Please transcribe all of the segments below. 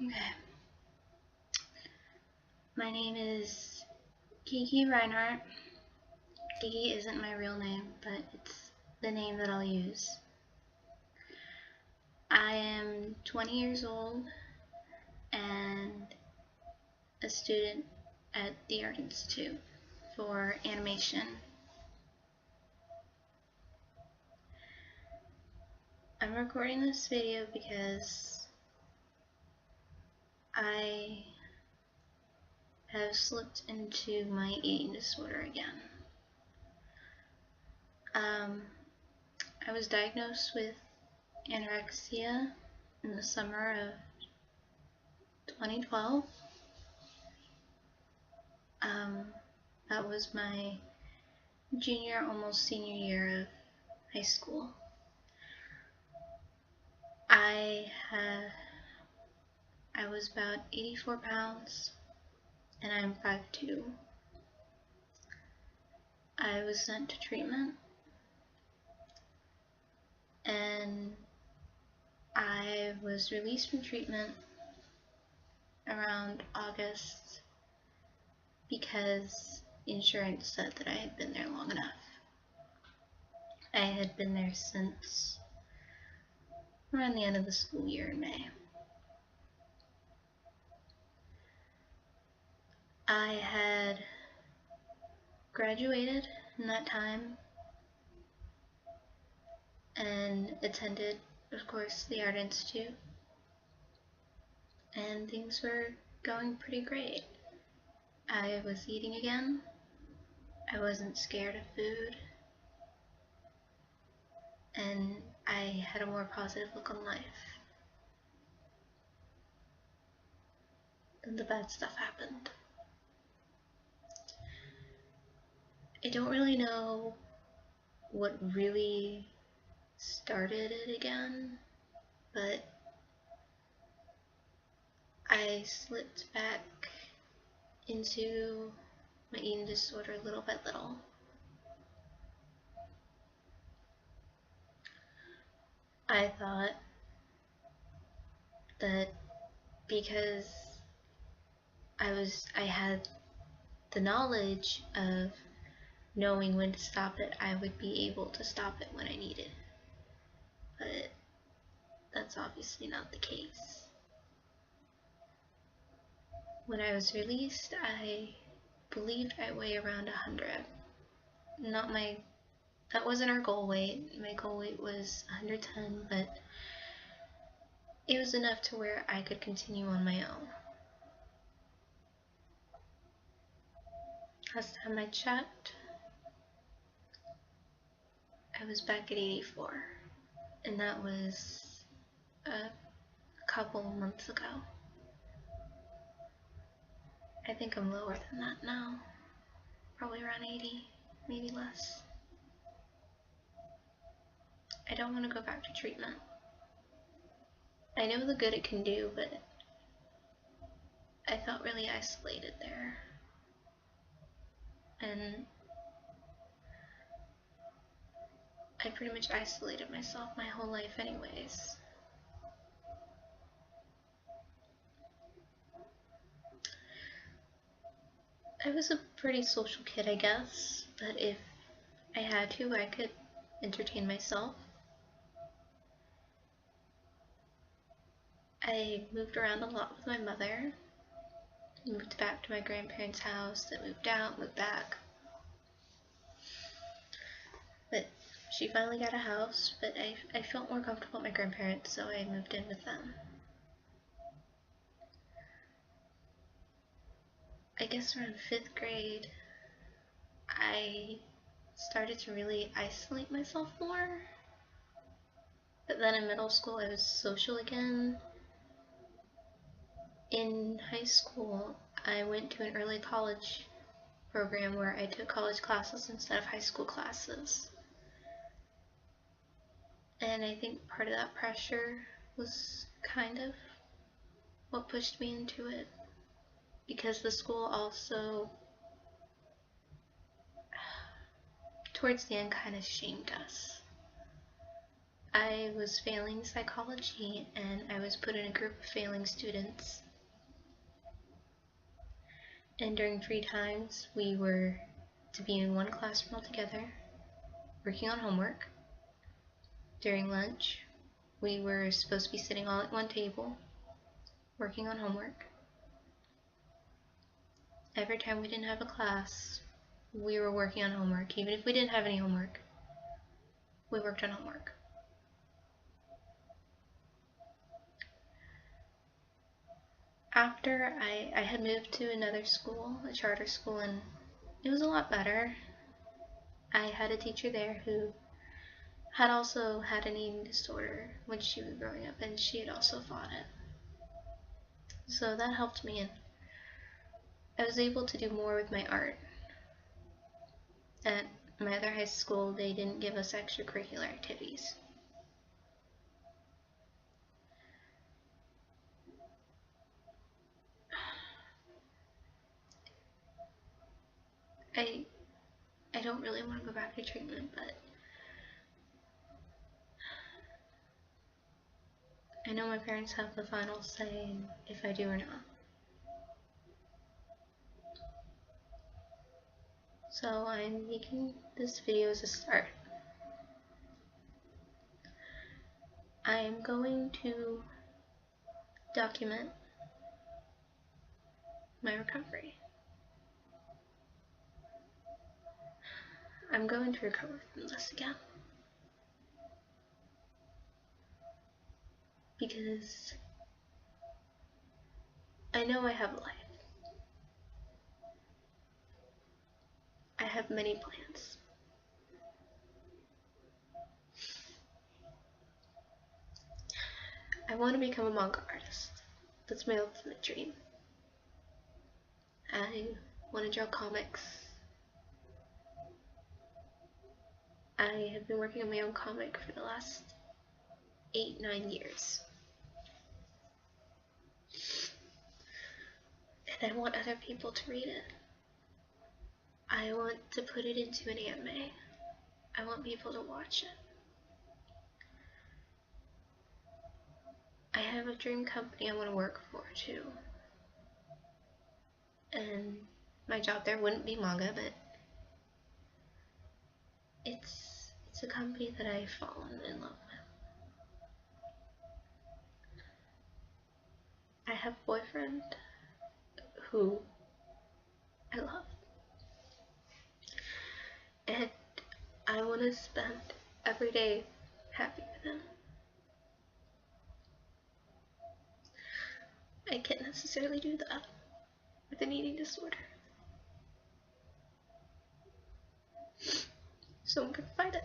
Okay. My name is Kiki Reinhardt. Kiki isn't my real name, but it's the name that I'll use. I am 20 years old and a student at the Art Institute for animation. I'm recording this video because I have slipped into my eating disorder again. I was diagnosed with anorexia in the summer of 2012. That was my junior, almost senior year of high school. I was about 84 pounds and I'm 5'2". I was sent to treatment and I was released from treatment around August because insurance said that I had been there long enough. I had been there since around the end of the school year in May. I had graduated in that time and attended, of course, the Art Institute, and things were going pretty great. I was eating again. I wasn't scared of food, and I had a more positive look on life. Then the bad stuff happened. I don't really know what really started it again, but I slipped back into my eating disorder little by little. I thought that because I had the knowledge of knowing when to stop it, I would be able to stop it when I needed. But that's obviously not the case. When I was released, I believed I weigh around 100. That wasn't our goal weight. My goal weight was 110, but it was enough to where I could continue on my own. Last time I checked, I was back at 84, and that was a couple months ago. I think I'm lower than that now, probably around 80, maybe less. I don't want to go back to treatment. I know the good it can do, but I felt really isolated there. And I pretty much isolated myself my whole life anyways. I was a pretty social kid, I guess, but if I had to, I could entertain myself. I moved around a lot with my mother. Moved back to my grandparents' house, then moved out, moved back. But she finally got a house, but I felt more comfortable at my grandparents, so I moved in with them. I guess around 5th grade, I started to really isolate myself more. But then in middle school, I was social again. In high school, I went to an early college program where I took college classes instead of high school classes. And I think part of that pressure was kind of what pushed me into it, because the school also, towards the end, kind of shamed us. I was failing psychology and I was put in a group of failing students. And during free times, we were to be in one classroom all together, working on homework. During lunch, we were supposed to be sitting all at one table, working on homework. Every time we didn't have a class, we were working on homework. Even if we didn't have any homework, we worked on homework. After I had moved to another school, a charter school, and it was a lot better. I had a teacher there who had also had an eating disorder when she was growing up, and she had also fought it. So that helped me, and I was able to do more with my art. At my other high school, they didn't give us extracurricular activities. I don't really want to go back to treatment, but I know my parents have the final say if I do or not. So I'm making this video as a start. I am going to document my recovery. I'm going to recover from this again. Because I know I have a life. I have many plans. I want to become a manga artist. That's my ultimate dream. I want to draw comics. I have been working on my own comic for the last 8-9 years. And I want other people to read it. I want to put it into an anime. I want people to watch it. I have a dream company I want to work for too. And my job there wouldn't be manga, but it's a company that I've fallen in love with. I have a boyfriend who I love. And I want to spend every day happy with him. I can't necessarily do that with an eating disorder. So I'm gonna fight it.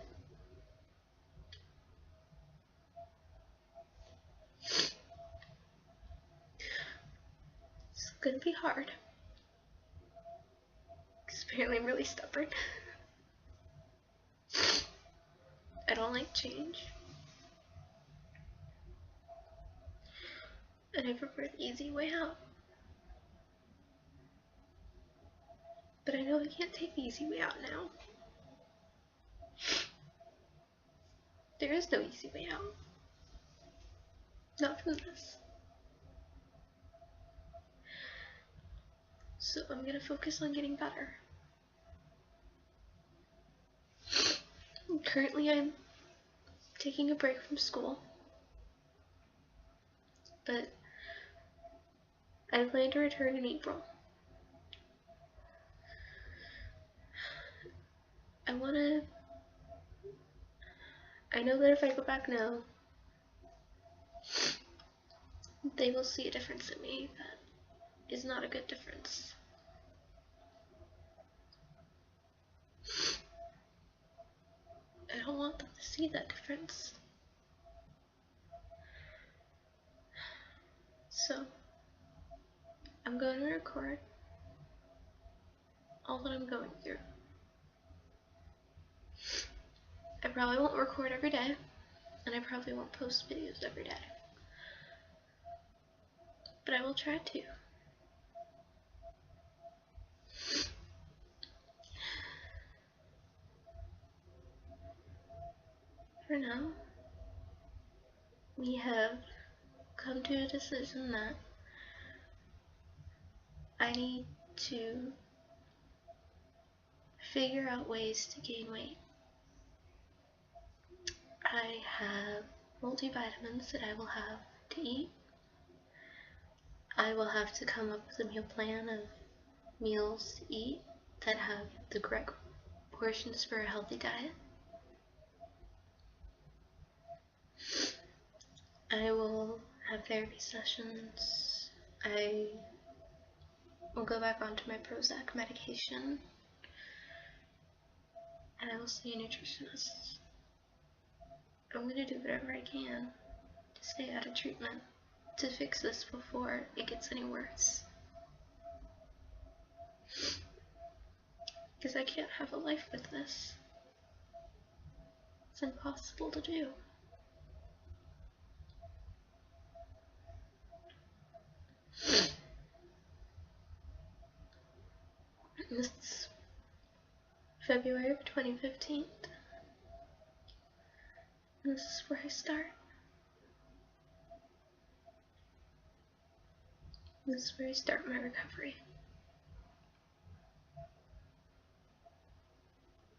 It's gonna be hard. Because apparently I'm really stubborn. I don't like change. And I prefer the easy way out. But I know I can't take the easy way out now. There is no easy way out. Not from this. So I'm gonna focus on getting better. Currently I'm taking a break from school. But I plan to return in April. I know that if I go back now, they will see a difference in me that is not a good difference. I don't want them to see that difference. So, I'm going to record all that I'm going through. I probably won't record every day, and I probably won't post videos every day. But I will try to. For now, we have come to a decision that I need to figure out ways to gain weight. I have multivitamins that I will have to eat. I will have to come up with a meal plan of meals to eat that have the correct portions for a healthy diet. I will have therapy sessions. I will go back onto my Prozac medication. And I will see a nutritionist. I'm going to do whatever I can to stay out of treatment, to fix this before it gets any worse. Because I can't have a life with this. It's impossible to do. It's February of 2015. And this is where I start. This is where I start my recovery.